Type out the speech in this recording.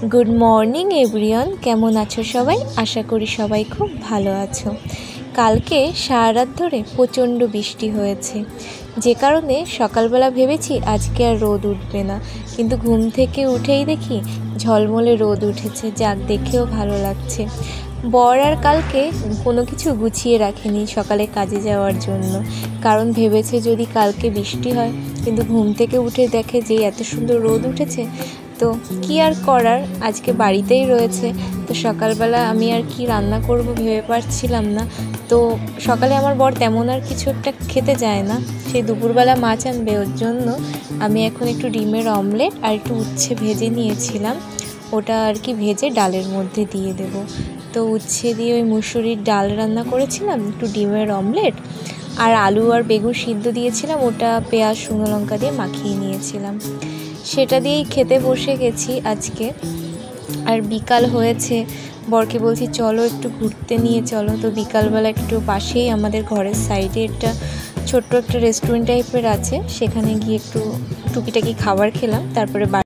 Good morning everyone केमन आछो सबाई। आशा करी सबाई खूब भालो आछो। कालके सारा रात धरे प्रचंड बिस्टी हयेछे, जे कारणे सकालबेला भेबेछि आजके आर रोद उठबे ना, किन्तु घुम थेके उठेई देखी झलमले रोद उठेছে, যাক দেখেও ভালো লাগছে। বর আর কালকে কোনো কিছু গুছিয়ে রাখেনি সকালে কাজে যাওয়ার জন্য, কারণ ভেবেছে যদি কালকে বৃষ্টি হয়, কিন্তু ঘুম থেকে উঠে দেখে যে এত সুন্দর রোদ উঠেছে, তো কি আর করার, আজকে বাড়িতেই রয়েছে। তো সকালবেলা আমি আর কি রান্না করব ভেবে পারছিলাম না। তো সকালে আমার বর তেমন আর কিছু একটা খেতে যায় না, সেই দুপুরবেলা মাছ আনবে, ওর জন্য আমি এখন একটু ডিমের অমলেট আর একটু উচ্ছে ভেজে নিয়েছিলাম, ওটা আর কি ভেজে ডালের মধ্যে দিয়ে দেব। তো উচ্ছে দিয়ে ওই মুসুরির ডাল রান্না করেছিলাম, একটু ডিমের অমলেট আর আলু আর বেগুন সিদ্ধ দিয়েছিলাম, ওটা পেঁয়াজ শুকনো লঙ্কা দিয়ে মাখিয়ে নিয়েছিলাম, সেটা দিয়েই খেতে বসে গেছি আজকে। আর বিকাল হয়েছে, বরকে বলছি চলো একটু ঘুরতে নিয়ে চলো। তো বিকালবেলা একটু পাশেই আমাদের ঘরের সাইডে একটা ছোট্ট একটা রেস্টুরেন্ট টাইপের আছে, সেখানে গিয়ে একটু টুকিটাকি খাবার খেলাম, তারপরে